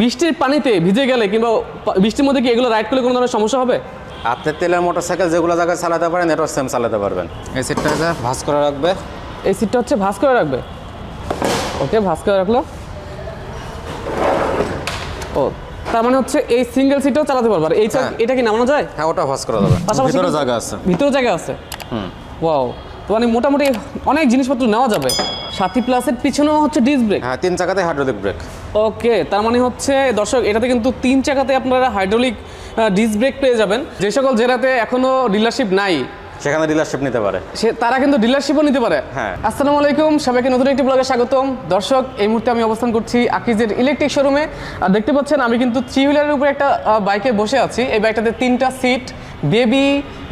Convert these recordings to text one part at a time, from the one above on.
বৃষ্টির পানিতে ভিজে গেলে কিংবা বৃষ্টির মধ্যে কি এগুলো রাইড করলে কোনো ধরনের সমস্যা হবে? আপনি তেলের মোটরসাইকেল যেগুলো জায়গায় চালাতে পারেন এটাও সেম চালাতে পারবেন। এই সিটটা ভাঁজ করে রাখবে। এই সিটটা হচ্ছে ভাঁজ করে রাখবে। ওকে, ভাঁজ করে রাখলো। ও, তার মানে হচ্ছে এই সিঙ্গেল সিটটাও চালাতে পারবে। আর এটা কি নামানো যায়? হ্যাঁ, ওটা ভাঁজ করা যাবে। ভিতরে জায়গা আছে। ভিতরে জায়গা আছে। ওয়াও, তো মানে মোটামুটি অনেক জিনিসপত্র নেওয়া যাবে। সাথী প্লাসের পিছনেও হচ্ছে ডিস্ক ব্রেক। হ্যাঁ, 3 চাকাতে হাইড্রোলিক ব্রেক। ওকে, তার মানে হচ্ছে দর্শক এটাতে কিন্তু 3 চাকাতে আপনারা হাইড্রোলিক ডিস্ক ব্রেক পেয়ে যাবেন। যে সকল জেলাতে এখনো ডিলারশিপ নাই সেখানে ডিলারশিপ নিতে পারে, তারা কিন্তু ডিলারশিপও নিতে পারে। হ্যাঁ। আসসালামু আলাইকুম, সবাইকে নতুন একটি ব্লগে স্বাগতম। দর্শক, এই মুহূর্তে আমি অবস্থান করছি আকিজের ইলেকট্রিক শোরুমে। আর দেখতে পাচ্ছেন আমি কিন্তু 3 হুইলারের উপরে একটা বাইকে বসে আছি। এই বাইকটাতে 3টা সিট, বেবি,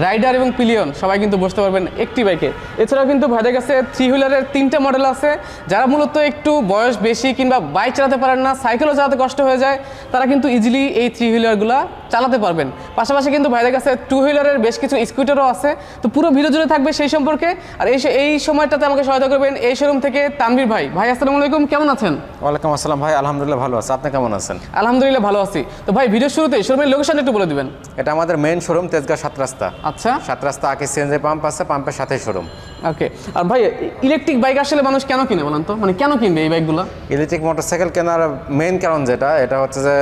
রাইডার এবং পিলিয়ন সবাই কিন্তু বসতে পারবেন একটি বাইকে। এছাড়াও কিন্তু ভাইদের কাছে 3 হুইলারের 3টা মডেল আছে। যারা মূলত একটু বয়স বেশি কিংবা বাইক চালাতে পারেন না, সাইকেলও চালাতে কষ্ট হয়ে যায়, তারা কিন্তু ইজিলি এই 3 হুইলারগুলো চালাতে পারবেন। পাশাপাশি কিন্তু ভাইদের কাছে 2 হুইলারের বেশ কিছু স্কুটারও আছে। তো পুরো ভিডিও জুড়ে থাকবে সেই সম্পর্কে। আর এই সময়টাতে আমাকে সহায়তা করবেন এই শোরুম থেকে তানভীর ভাই। ভাই আসসালামু আলাইকুম, কেমন আছেন? ওয়ালাইকুম আসসালাম ভাই, আলহামদুলিল্লাহ ভালো আছি। আপনি কেমন আছেন? আলহামদুলিল্লাহ ভালো আছি। তো ভাই, ভিডিও শুরুতে শোরুমের লোকেশন একটু বলে দিবেন। এটা আমাদের মেইন শোরুম, তেজগাঁ 7 রাস্তা। আচ্ছা, 7 রাস্তা আকিজ সিএনজি পাম্প আছে, পাম্পের সাথেই শোরুম। ওকে। আর ভাই, ইলেকট্রিক বাইক আসলে মানুষ কেন কিনে বলেন তো? মানে কেন কিনবে এই বাইকগুলো? ইলেকট্রিক মোটরসাইকেল কেনার মেইন কারণ এটা হচ্ছে যে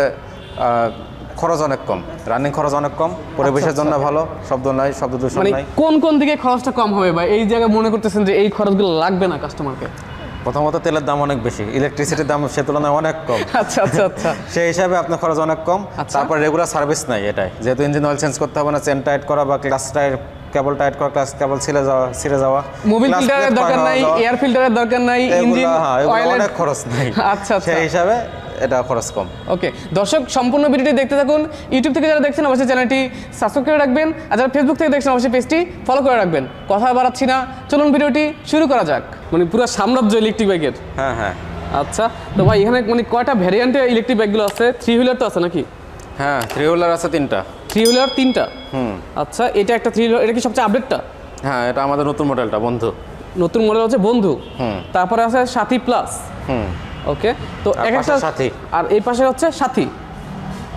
খরচ অনেক কম, রানিং খরচ অনেক কম, পরিবেশের জন্য ভালো, শব্দ নাই, শব্দ দূষণ মানে নাই। কোন দিকে খরচটা কম হবে ভাই? এই জায়গায় মনে করতেছেন যে এই খরচগুলো লাগবে না কাস্টমারকে? প্রথমত তেলের দাম অনেক বেশি, ইলেকট্রিসিটির দাম সে তুলনায় অনেক কম। আচ্ছা আচ্ছা আচ্ছা। সেই হিসাবে আপনার খরচ অনেক কম। তারপর রেগুলার সার্ভিস নাই এটাই, যেহেতু ইঞ্জিন অয়েল চেঞ্জ করতে হবে না, চেন টাইট করা বা ক্লাস টাইট কেবল টাইট করা, ক্লাস কেবল ছিঁড়ে যাওয়া, মোবিল ফিল্টারের দরকার নাই, এয়ার ফিল্টারের দরকার নাই, ইঞ্জিন অয়েলের অনেক খরচ নাই। আচ্ছা আচ্ছা, সেই হিসাবে এটা খরচ কম। ওকে দর্শক, সম্পূর্ণ ভিডিওটি দেখতে থাকুন। ইউটিউব থেকে যারা দেখছেন অবশ্যই চ্যানেলটি সাবস্ক্রাইব করে রাখবেন, আর যারা ফেসবুক থেকে দেখছেন অবশ্যই পেজটি ফলো করে রাখবেন। কথা বাড়াচ্ছি না, চলুন ভিডিওটি শুরু করা যাক। মানে পুরো সাম্রাজ্য ইলেকট্রিক বাইকের। হ্যাঁ হ্যাঁ। আচ্ছা, তো ভাই এখানে মানে কয়টা ভ্যারিয়েন্টের ইলেকট্রিক বাইকগুলো আছে? 3 হুইলার তো আছে নাকি? হ্যাঁ, 3 হুইলার আছে 3টা। 3 হুইলার 3টা? আচ্ছা, এটা একটা 3 হুইলার, এটা কি সবচেয়ে আপডেটটা? হ্যাঁ, এটা আমাদের নতুন মডেলটা, বন্ধু। নতুন মডেল হচ্ছে বন্ধু। তারপরে আছে সাথী প্লাস। ওকে, তো এক একটা সাথী, আর এই পাশে হচ্ছে সাথী।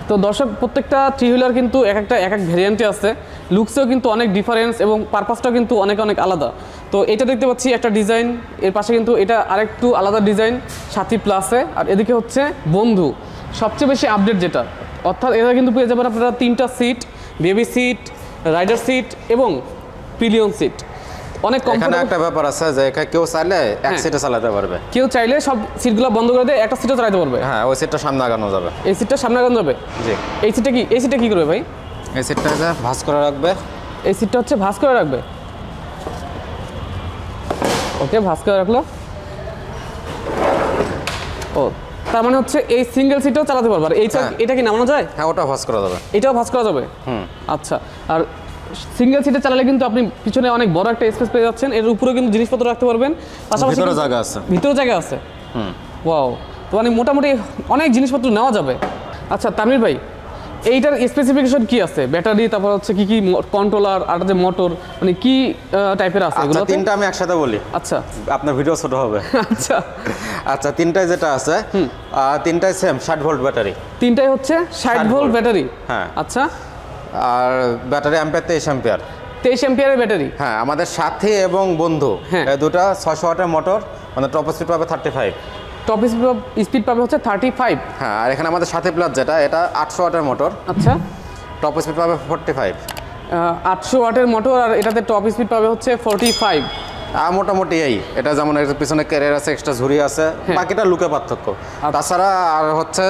তো দর্শক, প্রত্যেকটা 3 হুইলার কিন্তু এক এক ভ্যারিয়েন্টে আছে। লুকসেও কিন্তু অনেক ডিফারেন্স এবং পারপাসটাও কিন্তু অনেক আলাদা। তো এটা দেখতে পাচ্ছি একটা ডিজাইন, এর পাশে কিন্তু এটা আরেকটু আলাদা ডিজাইন সাথী প্লাসে। আর এদিকে হচ্ছে বন্ধু, সবচেয়ে বেশি আপডেট যেটা। অর্থাৎ এটা কিন্তু পেয়ে যাবেন আপনারা 3টা seat, baby seat, rider seat এবং পিলিয়ন সিট। অনেক এখানে একটা ব্যাপার আছে যে কেউ চাইলে এক সিটে চালাতে পারবে, কেউ চাইলে সব সিটগুলো বন্ধ করে দিয়ে একটা সিটও চালাতে পারবে। হ্যাঁ, ওই সিটটা সামনে আগানো যাবে। এই সিটটা সামনে আগানো যাবে? জি। এই সিটটা কি করবে ভাই? এই সিটটা ভাঁজ করে রাখবে। এই সিটটা হচ্ছে ভাঁজ করে রাখবে। ওকে, ভাঁজ করে রাখলো। ও, তার মানে হচ্ছে এই সিঙ্গেল সিটটাও চালাতে পারবে। আর এটা কি নামানো যায়? হ্যাঁ, ওটা ভাঁজ করা যাবে। এটাও ভাঁজ করা যাবে। আচ্ছা, আর সিঙ্গেল সিটে চালালে কিন্তু আপনি পিছনে অনেক বড় একটা স্পেস পেয়ে যাচ্ছেন। এর উপরেও কিন্তু জিনিসপত্র রাখতে পারবেন। পাশাপাশি ভিতরে জায়গা আছে। ভিতরে জায়গা আছে। ওয়াও, তো মানে মোটামুটি অনেক জিনিসপত্র নেওয়া যাবে। আচ্ছা তানভীর ভাই, এইটার স্পেসিফিকেশন কি আছে? ব্যাটারি, তারপর হচ্ছে কি কন্ট্রোলার, আর যে মোটর, মানে কি টাইপের আছে এগুলো? 3টা আমি একসাথে বলি। আচ্ছা, আপনার ভিডিও ছোট হবে। আচ্ছা আচ্ছা, 3টায় যেটা আছে, 3টায় সেম 60 ভোল্ট ব্যাটারি। 3টায় হচ্ছে 60 ভোল্ট ব্যাটারি। হ্যাঁ। আচ্ছা, আর ব্যাটারি অ্যাম্পিয়ার 23 অ্যাম্পিয়ার। 23 অ্যাম্পিয়ারের ব্যাটারি। হ্যাঁ, আমাদের সাথী এবং বন্ধু এই দুটো 600 ওয়াটের মোটর, মানে টপ স্পিড পাবে 35। টপ স্পিড পাবে হচ্ছে 35। হ্যাঁ, আর এখানে আমাদের সাথী প্লাস যেটা, এটা 800 ওয়াটের মোটর। আচ্ছা, টপ স্পিড পাবে 45। 800 ওয়াটের মোটর, আর এটাতে টপ স্পিড পাবে হচ্ছে 45। আর মোটামুটি এটা যেমন এর পিছনে ক্যারিয়ার আছে, এক্সট্রা ঝুড়ি আছে, বাকিটা লুকে পার্থক্য। তাছাড়া আর হচ্ছে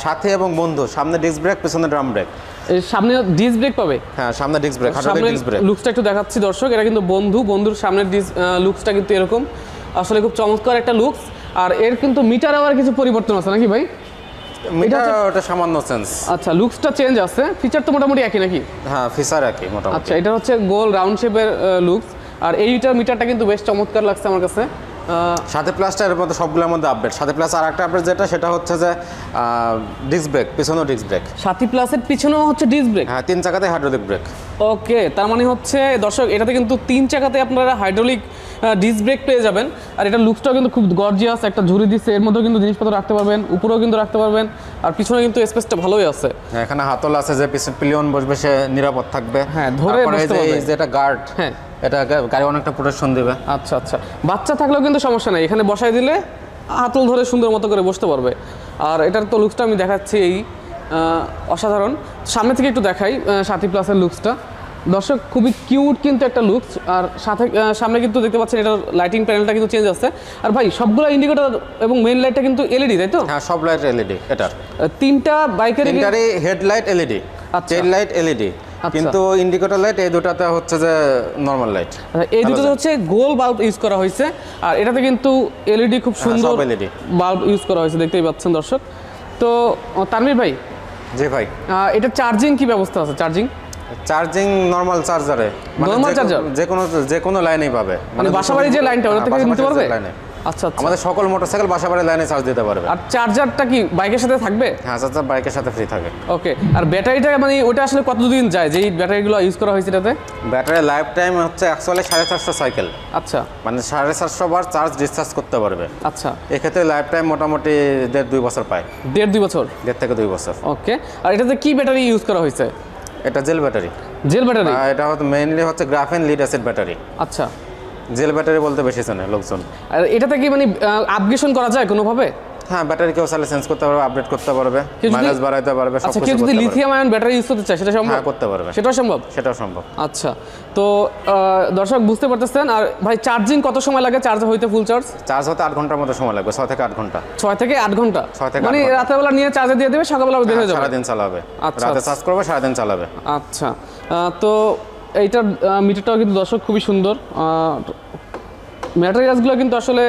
সাথী এবং বন্ধু, সামনে ডিস্ক ব্রেক, পিছনে ড্রাম ব্রেক। সামনে ডিস্ক ব্রেক পাবে? হ্যাঁ, সামনে disc brake, hydraulic disc brake. লুকসটা একটু দেখাচ্ছি দর্শক, এটা কিন্তু বন্ধুর সামনের লুকসটা কিন্তু এরকম, আসলে খুব চমৎকার একটা লুকস। আর এর কিন্তু মিটার আবার কিছু পরিবর্তন আছে নাকি ভাই? ওটা সামান্য চেঞ্জ। আচ্ছা, লুকসটা চেঞ্জ আছে, ফিচার তো মোটামুটি একই নাকি? হ্যাঁ, ফিচার একই মোটামুটি। আচ্ছা, এটা হচ্ছে গোল রাউন্ড শেপের লুকস। আর এইটার মিটারটা কিন্তু বেশ চমৎকার লাগছে আমার কাছে। সাথে প্লাসটা এর মধ্যে সবগুলোর মধ্যে আপডেট। সাথে প্লাস আর একটা আপডেট যেটা সেটা হচ্ছে যে ডিস্ক ব্রেক, পিছনেও ডিস্ক ব্রেক। সাথী প্লাসের পিছনেও হচ্ছে ডিস্ক ব্রেক। হ্যাঁ, 3 চাকাতে হাইড্রোলিক ব্রেক। ওকে, তার মানে হচ্ছে দর্শক এটাতে কিন্তু 3 চাকাতে আপনারা হাইড্রোলিক ডিস্ক ব্রেক পেয়ে যাবেন। আর এটা লুকসটাও কিন্তু খুব গর্জিয়াস, একটা ঝুড়ি দিচ্ছে, এর মধ্যেও কিন্তু জিনিসপত্র রাখতে পারবেন, উপরেও কিন্তু রাখতে পারবেন, আর পিছনে কিন্তু স্পেসটা ভালোই আছে। এখানে হাতল আছে যে পিছনে পিলিয়ন বসবে, সে নিরাপদ থাকবে। হ্যাঁ, ধরে বসতে পারবে। এই যে এটা গার্ড, হ্যাঁ, এটা গাড়ি অনেকটা প্রোটেকশন দিবে। আচ্ছা আচ্ছা, বাচ্চা থাকলেও কিন্তু সমস্যা নাই, এখানে বসাই দিলে হাতল ধরে সুন্দর মতো করে বসতে পারবে। আর এটার তো লুকসটা আমি দেখাচ্ছি, এই অসাধারণ। সামনে থেকে একটু দেখাই সাথী প্লাসের লুকসটা। দর্শক খুবই কিউট কিন্তু একটা লুকস। আর সাথে সামনে কিন্তু দেখতে পাচ্ছেন এটার লাইটিং প্যানেলটা কিন্তু চেঞ্জ আছে। আর ভাই সবগুলো ইন্ডিকেটর এবং মেইন লাইটটা কিন্তু এলইডি, তাই তো? হ্যাঁ, সব লাইট এলইডি। এটার 3টা বাইকের তিনটারই headlight LED, tail light LED, কিন্তু ইন্ডিকেটর লাইট এই দুটাতে হচ্ছে যে নরমাল লাইট। এই দুটোতে হচ্ছে গোল বাল্ব ইউজ করা হয়েছে, আর এটাতে কিন্তু এলইডি খুব সুন্দর বাল্ব ইউজ করা হয়েছে, দেখতেই পাচ্ছেন দর্শক। তো তানভীর ভাই। জি ভাই, এটা চার্জিং কি ব্যবস্থা আছে? চার্জিং নরমাল চার্জারে, নরমাল চার্জার যে কোনো লাইনেই পাবে, মানে বাসাবাড়ি যে লাইনটা ওটা থেকে নিতে পারবে? আচ্ছা আচ্ছা, আমাদের সকল মোটরসাইকেল বাসাবাড়ি লাইনে চার্জ দিতে পারবে। আর চার্জারটা কি বাইকের সাথে থাকবে? হ্যাঁ, চার্জার বাইকের সাথে ফ্রি থাকে। ওকে, আর ব্যাটারিটা মানে ওটা আসলে কতদিন যায় যেই ব্যাটারিগুলো ইউজ করা হয়েছে এটাতে? ব্যাটারি লাইফ টাইম হচ্ছে অ্যাকচুয়ালি 450 সাইকেল। আচ্ছা, মানে 450 বার চার্জ ডিসচার্জ করতে পারবে। আচ্ছা, এক্ষেত্রে লাইফ টাইম মোটামুটি 1.5-2 বছর পায়। 1.5-2 বছর? 1.5 থেকে 2 বছর। ওকে, আর এটাতে কি ব্যাটারি ইউজ করা হয়েছে? এটা জেল ব্যাটারি। Jail battery? এটা হচ্ছে মেইনলি হচ্ছে গ্রাফেন লিড অ্যাসিড ব্যাটারি। আচ্ছা, জেল ব্যাটারি বলতে বেশি জানে লোকজন। আর এটাতে কি মানে আপগ্রেডেশন করা যায় কোনোভাবে? হ্যাঁ, ব্যাটারি কেউ চাইলে চেঞ্জ করতে পারবে, আপডেট করতে পারবে, মাইলেজ বাড়াইতে পারবে, সব আচ্ছা, কিছু কেউ করতে যদি পারবে। লিথিয়াম আয়ন ব্যাটারি ইউজ করতে চায় সেটা সম্ভব? হ্যাঁ, করতে পারবে, সেটাও সম্ভব? সেটাও সম্ভব। আচ্ছা, তো দর্শক বুঝতে পারতেছেন। আর ভাই চার্জিং কত সময় লাগে চার্জ হইতে? ফুল চার্জ হতে 8 ঘন্টার মতো সময় লাগবে, 6 থেকে 8 ঘন্টা। 6 থেকে 8 ঘন্টা? 6 থেকে 8 মানে ঘন্টা। রাতেরবেলা নিয়ে চার্জে দিয়ে দেবে, সকালবেলা বের হয়ে যাবে? সারাদিন চালাবে। আচ্ছা, রাতে চার্জ করবে, সারাদিন চালাবে। আচ্ছা, তো এইটার মিটারটাও কিন্তু দর্শক খুবই সুন্দর। ম্যাটেরিয়ালসগুলো কিন্তু আসলে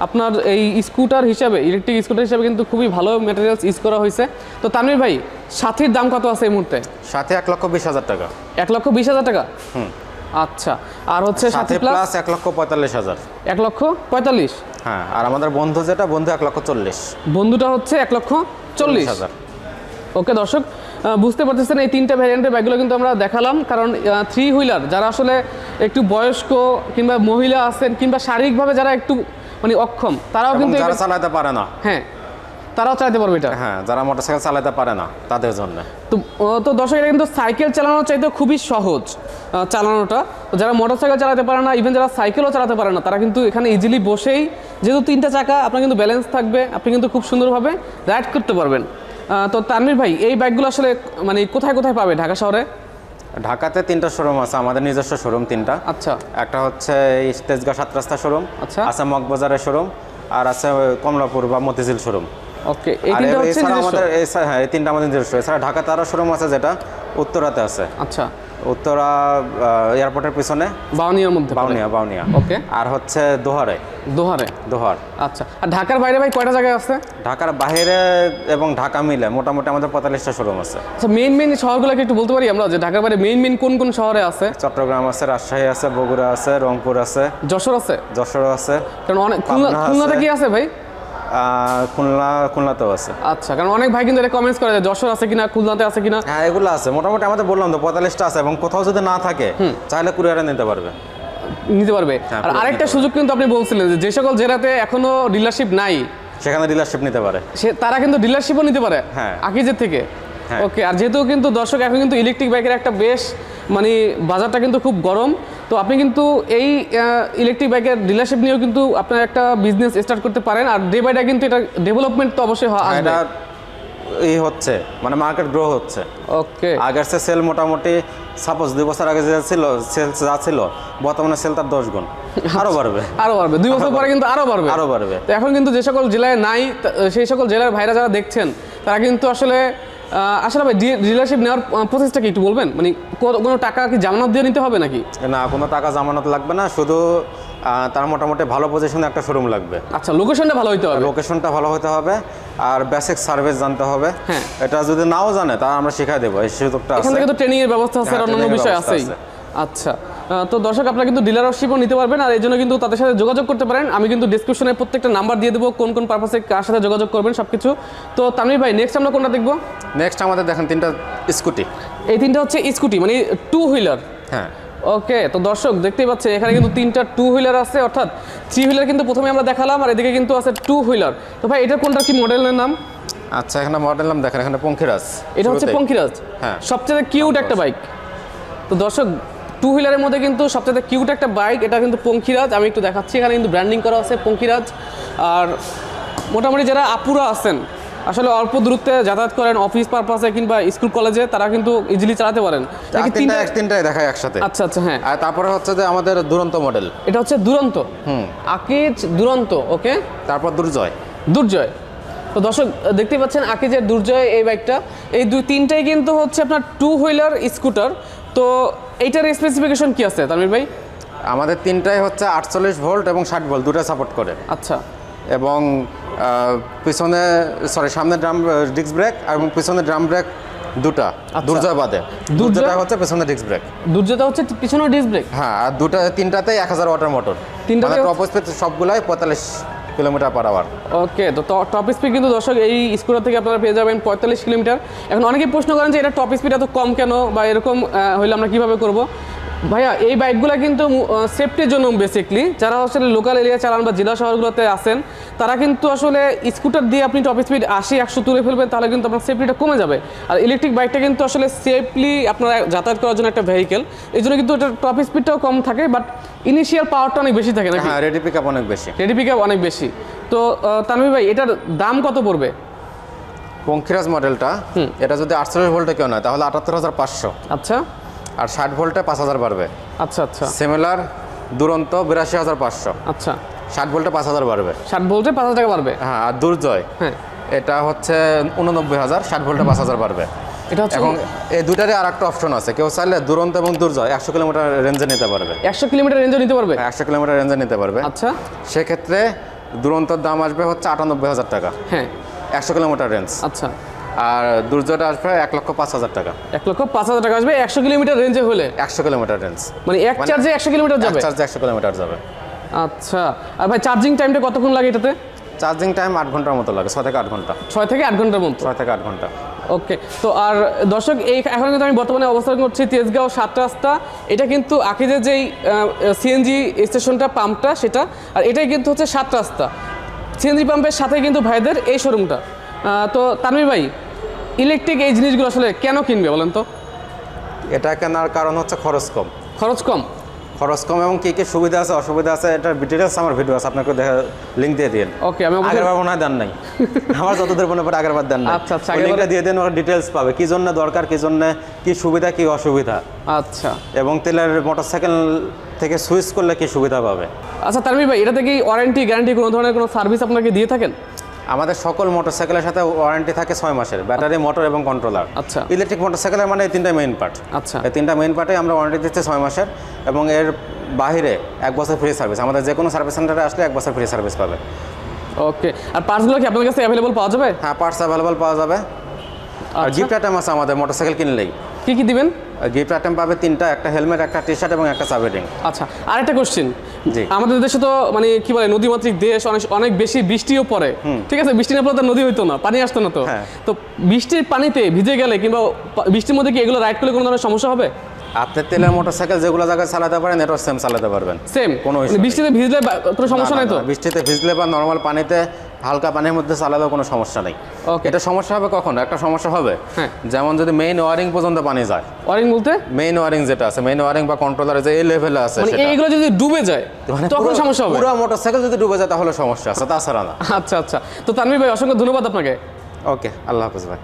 আপনার এই স্কুটার হিসাবে, ইলেকট্রিক স্কুটার হিসাবে কিন্তু খুবই ভালো ম্যাটেরিয়ালস ইউজ করা হয়েছে। তো তানভীর ভাই, সাথীর দাম কত আছে এই মুহূর্তে? সাথে 1,20,000 টাকা। 1,20,000 টাকা? হুম, আচ্ছা। আর হচ্ছে সাথে প্লাস 1,45,000। 1,45,000? হ্যাঁ, আর আমাদের বন্ধু যেটা, বন্ধু 1,40,000। বন্ধুটা হচ্ছে 1,40,000। ওকে দর্শক, বুঝতে পারতেছেন এই 3টা ভ্যারিয়েন্টের বাইকগুলো কিন্তু আমরা দেখালাম, কারণ 3 হুইলার যারা আসলে একটু বয়স্ক কিংবা মহিলা আছেন কিংবা শারীরিকভাবে যারা একটু মানে অক্ষম, তারাও কিন্তু যারা চালাতে পারে না, হ্যাঁ তারাও চালাতে পারবে এটা। হ্যাঁ, যারা মোটরসাইকেল চালাতে পারে না তাদের জন্য। তো দর্শক, এটা কিন্তু সাইকেল চালানোর চাইতে খুবই সহজ চালানোটা। তো যারা মোটরসাইকেল চালাতে পারে না, ইভেন যারা সাইকেলও চালাতে পারে না, তারা কিন্তু এখানে ইজিলি বসেই, যেহেতু 3টা চাকা, আপনার কিন্তু ব্যালেন্স থাকবে, আপনি কিন্তু খুব সুন্দরভাবে রাইড করতে পারবেন। তো তানভীর ভাই, এই বাইকগুলো আসলে মানে কোথায় কোথায় পাবে ঢাকা শহরে? ঢাকাতে 3টা শোরুম আছে, আমাদের নিজস্ব শোরুম 3টা। আচ্ছা, একটা হচ্ছে তেজগাঁ 7 রাস্তা শোরুম, আচ্ছা, আছে মগবাজারের শোরুম, আর আছে কমলাপুর বা মতিঝিল শোরুম। ওকে, এই 3টা হচ্ছে নিজস্ব? হ্যাঁ, এই 3টা আমাদের নিজস্ব। এছাড়া ঢাকাতে আরও শোরুম আছে, যেটা উত্তরাতে আছে। আচ্ছা, উত্তরা এয়ারপোর্টের পিছনে, বাউনিয়ার মধ্যে? বাউনিয়া। ওকে, আর হচ্ছে দোহার। আচ্ছা, আর ঢাকার বাইরে ভাই কয়টা জায়গায় আছে? ঢাকার বাইরে এবং ঢাকা মিলে মোটামুটি আমাদের 45টা শোরুম আছে। আচ্ছা, মেইন শহরগুলোকে একটু বলতে পারি আমরা, যে ঢাকার বাইরে মেইন কোন শহরে আছে? চট্টগ্রাম আছে, রাজশাহী আছে, বগুড়া আছে, রংপুর আছে, যশোর আছে? কারণ অনেক খুলনাতে কি আছে ভাই? খুলনাতেও আছে। আচ্ছা, কারণ অনেক ভাই কিন্তু এটা কমেন্টস করে যে যশোর আছে কিনা, খুলনাতে আছে কিনা। হ্যাঁ, এগুলো আছে মোটামুটি, আমাদের বললাম তো 45টা আছে, এবং কোথাও যদি না থাকে চাইলে কুরিয়ারে নিতে পারবে। আর আরেকটা সুযোগ কিন্তু আপনি বলছিলেন যে সকল জেলাতে এখনো ডিলারশিপ নাই, সেখানে ডিলারশিপ নিতে পারে, তারা কিন্তু ডিলারশিপও নিতে পারে। হ্যাঁ, আকিজের থেকে। ওকে, আর যেহেতু কিন্তু দর্শক এখন কিন্তু ইলেকট্রিক বাইকের একটা বেশ মানে বাজারটা কিন্তু খুব গরম, তো আপনি কিন্তু এই ইলেকট্রিক বাইকের ডিলারশিপ নিয়েও কিন্তু আপনার একটা বিজনেস স্টার্ট করতে পারেন। আর ডে বাই ডে কিন্তু এটা ডেভেলপমেন্ট তো অবশ্যই আসবে, এই হচ্ছে মানে মার্কেট গ্রো হচ্ছে। ওকে, আগের সে সেল মোটামুটি সাপোজ 2 বছর আগে যে ছিল সেল যা ছিল, বর্তমানে সেল তার 10 গুণ, আরো বাড়বে 2 বছর পরে কিন্তু আরো বাড়বে। তো এখন কিন্তু যে সকল জেলায় নাই, সেই সকল জেলার ভাইরা যারা দেখছেন, তারা কিন্তু আসলে ভাই ডিলারশিপ নেওয়ার প্রসেসটা কি একটু বলবেন? মানে কোনো টাকা কি জামানত দিয়ে নিতে হবে নাকি? না, কোনো টাকা জামানত লাগবে না, শুধু তার মোটামুটি ভালো পজিশনে একটা শোরুম লাগবে। আচ্ছা, লোকেশনটা ভালো হতে হবে, আর বেসিক সার্ভিস জানতে হবে। হ্যাঁ, এটা যদি নাও জানে তা আমরা শেখাই দেবো, এই সুযোগটা আছে। এখান থেকে তো ট্রেনিং এর ব্যবস্থা আছে, আর অন্যান্য বিষয় আছে। আচ্ছা, তো দর্শক আপনারা কিন্তু ডিলারশিপও নিতে পারবেন, আর এই জন্য কিন্তু তাদের সাথে যোগাযোগ করতে পারেন। আমি কিন্তু ডিসক্রিপশনে প্রত্যেকটা নাম্বার দিয়ে দেবো, কোন কোন পারপাসে কার সাথে যোগাযোগ করবেন সব কিছু। তো তানভীর ভাই নেক্সট আমরা কোনটা দেখবো? নেক্সট আমাদের দেখেন 3টা স্কুটি। এই 3টা হচ্ছে স্কুটি, মানে 2 হুইলার। হ্যাঁ, ওকে, তো দর্শক দেখতেই পাচ্ছেন এখানে কিন্তু 3টা 2 হুইলার আছে, অর্থাৎ 3 হুইলার কিন্তু প্রথমে আমরা দেখালাম, আর এদিকে কিন্তু আছে 2 হুইলার। তো ভাই এটা কোনটা, কি মডেলের নাম? আচ্ছা, এখানে মডেল নাম দেখেন, এখানে পঙ্খিরাজ। এটা হচ্ছে পঙ্খিরাজ। হ্যাঁ, সবচেয়ে কিউট একটা বাইক। তো দর্শক 2 হুইলারের মধ্যে কিন্তু সবচেয়ে কিউট একটা বাইক, এটা কিন্তু পঙ্খিরাজ। আমি একটু দেখাচ্ছি, এখানে কিন্তু ব্র্যান্ডিং করা আছে পঙ্খিরাজ। আর মোটামুটি যারা আপুরা আছেন, আসলে অল্প দূরত্বে যাতায়াত করেন অফিস পারপাসে কিংবা স্কুল কলেজে, তারা কিন্তু ইজিলি চালাতে পারেন। তিনটাই দেখায় একসাথে। আচ্ছা আচ্ছা, হ্যাঁ। আর তারপরে হচ্ছে যে আমাদের দুরন্ত মডেল, এটা হচ্ছে দুরন্ত। আকিজ দুরন্ত। ওকে, তারপর দুর্জয়। দুর্জয়। তো দর্শক দেখতেই পাচ্ছেন আকিজের দুর্জয় এই বাইকটা। এই 3টাই কিন্তু হচ্ছে আপনার 2 হুইলার স্কুটার। তো এইটার স্পেসিফিকেশন কি আছে তানভীর ভাই? আমাদের 3টাই হচ্ছে 48 ভোল্ট এবং 60 ভোল্ট, দুটো সাপোর্ট করে। আচ্ছা। এবং পিছনে সামনে ড্রাম ডিস্ক ব্রেক এবং পিছনে ড্রাম ব্রেক দুটা, দুর্জয় বাদে। দুর্জয়টা হচ্ছে পিছনে ডিস্ক ব্রেক, দুর্জয়টা হচ্ছে পিছনে ডিস্ক ব্রেক। হ্যাঁ, আর 3টাতেই 1000 ওয়াটের মোটর। 3টাতে টপ স্পিড সবগুলাই 45 কিলোমিটার পার আওয়ার। ওকে, তো টপ স্পিড কিন্তু দর্শক এই স্কুটার থেকে আপনারা পেয়ে যাবেন 45 কিলোমিটার। এখন অনেকেই প্রশ্ন করেন যে এটা টপ স্পিড এত কম কেন, বা এরকম হইলে আমরা কিভাবে করব? ভাইয়া এই বাইকগুলো কিন্তু সেফটির জন্য বেসিকলি, যারা আসলে লোকাল এরিয়া চালান বা জেলা শহরগুলোতে আসেন, তারা কিন্তু আসলে স্কুটার দিয়ে আপনি টপ স্পিড 80-100 তুলে ফেলবেন, তাহলে কিন্তু আপনার সেফটিটা কমে যাবে। আর ইলেকট্রিক বাইকটা কিন্তু আসলে সেফলি আপনারা যাতায়াত করার জন্য একটা ভেহিকেল, এই জন্য কিন্তু এটা টপ স্পিডটাও কম থাকে, বাট ইনিশিয়াল পাওয়ারটা অনেক বেশি থাকে নাকি? হ্যাঁ, রেডি পিকআপ অনেক বেশি। রেডি পিকআপ অনেক বেশি। তো তানভীর ভাই এটার দাম কত পড়বে? পঙ্খিরাজ মডেলটা, এটা যদি 48 ভোল্টে কেউ নয় তাহলে 78,500। আচ্ছা। আর 60 ভোল্টে 5000 বাড়বে। আচ্ছা আচ্ছা। সিমিলার দুরন্ত 82,500। আচ্ছা। 60 ভোল্টে 5000 বাড়বে। 60 ভোল্টে 5000 টাকা বাড়বে। হ্যাঁ, আর দুর্জয়, হ্যাঁ, এটা হচ্ছে 89,000, 60 ভোল্টে 5000 বাড়বে। এটা হচ্ছে এবং এই দুটারই আর একটা অপশন আছে, কেউ চাইলে দুরন্ত এবং দুর্জয় 100 কিলোমিটার রেঞ্জে নিতে পারবে। 100 কিলোমিটার রেঞ্জে নিতে পারবে? 100 কিলোমিটার রেঞ্জে নিতে পারবে। আচ্ছা। সেক্ষেত্রে দুরন্তর দাম আসবে হচ্ছে 98,000 টাকা। হ্যাঁ, 100 কিলোমিটার রেঞ্জ। আচ্ছা। আর দুর্জয়টা আসবে 1,05,000 টাকা। 1,05,000 টাকা আসবে 100 কিলোমিটার রেঞ্জে হলে? 100 কিলোমিটার রেঞ্জ, মানে এক চার্জে 100 কিলোমিটার যাবে? চার্জে 100 কিলোমিটার যাবে। আচ্ছা। আর ভাই চার্জিং টাইমটা কতক্ষণ লাগে এটাতে? চার্জিং টাইম 8 ঘন্টার মতো লাগে, 6 থেকে 8 ঘন্টা। 6 থেকে 8 ঘন্টার মতো? 6 থেকে 8 ঘন্টা। ওকে। তো আর দর্শক এখন কিন্তু আমি বর্তমানে অবস্থান করছি তেজগাঁও 7 রাস্তা। এটা কিন্তু আকিজের যেই সিএনজি স্টেশনটা, পাম্পটা, সেটা। আর এটাই কিন্তু হচ্ছে 7 রাস্তা সিএনজি পাম্পের সাথে কিন্তু ভাইদের এই শোরুমটা। তো তানভীর ভাই ইলেকট্রিক এই জিনিসগুলো আসলে কেন কিনবে বলেন তো? এটা কেনার কারণ হচ্ছে খরচ কম। খরচ কম? খরচ কম এবং কী কী সুবিধা আছে অসুবিধা আছে এটার ডিটেলস আমার ভিডিও আছে, আপনাকে লিঙ্ক দিয়ে দিন। ওকে, আমি আগেরবার মনে হয় দেন নাই, আমার যতদূর মনে পড়ে আগেরবার দেন না। আচ্ছা আচ্ছা, লিঙ্কটা দিয়ে দেন, ওরা ডিটেলস পাবে কী জন্য দরকার, কী জন্য কী সুবিধা কী অসুবিধা। আচ্ছা। এবং তেলের মোটরসাইকেল থেকে সুইচ করলে কী সুবিধা পাবে। আচ্ছা তানভীর ভাই, এটাতে কি ওয়ারেন্টি গ্যারান্টি কোনো ধরনের কোনো সার্ভিস আপনাকে দিয়ে থাকেন? আমাদের সকল মোটরসাইকেলের সাথে ওয়ারেন্টি থাকে 6 মাসের, ব্যাটারি, মোটর এবং কন্ট্রোলার। আচ্ছা। ইলেকট্রিক মোটরসাইকেলের মানে এই 3টা মেইন পার্ট। আচ্ছা। এই 3টা মেইন পার্টে আমরা ওয়ারেন্টি দিচ্ছি 6 মাসের, এবং এর বাইরে 1 বছর ফ্রি সার্ভিস। আমাদের যে কোনো সার্ভিস সেন্টারে আসলে 1 বছর ফ্রি সার্ভিস পাবে। ওকে। আর পার্টসগুলো কি আপনার কাছে অ্যাভেলেবল পাওয়া যাবে? হ্যাঁ, পার্টস অ্যাভেলেবল পাওয়া যাবে। আর গিফট আইটেম আছে আমাদের মোটরসাইকেল কিনলেই। কি কি দিবেন? গিফট আইটেম পাবে 3টা, একটা হেলমেট, একটা টি শার্ট এবং একটা চাবি রিং। আচ্ছা, আরেকটা কোশ্চেন। জি। আমাদের দেশে তো মানে কি বলে নদীমাতৃক দেশ, অনেক বেশি বৃষ্টিও পড়ে, ঠিক আছে? বৃষ্টি না পড়লে তো নদী হইতো না, পানি আসতো না। তো হ্যাঁ। তো বৃষ্টির পানিতে ভিজে গেলে কিংবা বৃষ্টির মধ্যে কি এগুলো রাইড করলে কোনো ধরনের সমস্যা হবে? আপনি তেলের মোটরসাইকেল যেগুলো জায়গায় চালাতে পারেন এটাও সেম চালাতে পারবেন। সেম? কোনো বৃষ্টিতে ভিজলে কোনো সমস্যা নাই তো? বৃষ্টিতে ভিজলে বা নর্মাল পানিতে, হালকা পানির মধ্যে চালালেও কোনো সমস্যা নেই। ওকে। এটা সমস্যা হবে কখন? একটা সমস্যা হবে, হ্যাঁ, যেমন যদি মেইন ওয়ারিং পর্যন্ত পানি যায়। ওয়ারিং বলতে? মেইন ওয়ারিং যেটা আছে, মেইন ওয়ারিং বা কন্ট্রোলার যে এই লেভেলে আছে, মানে এইগুলো যদি ডুবে যায় তখন সমস্যা হবে? পুরো মোটরসাইকেল যদি ডুবে যায় তাহলে সমস্যা আছে, তাছাড়া না। আচ্ছা আচ্ছা। তো তানভীর ভাই অসংখ্য ধন্যবাদ আপনাকে। ওকে, আল্লাহ হাফেজ ভাই।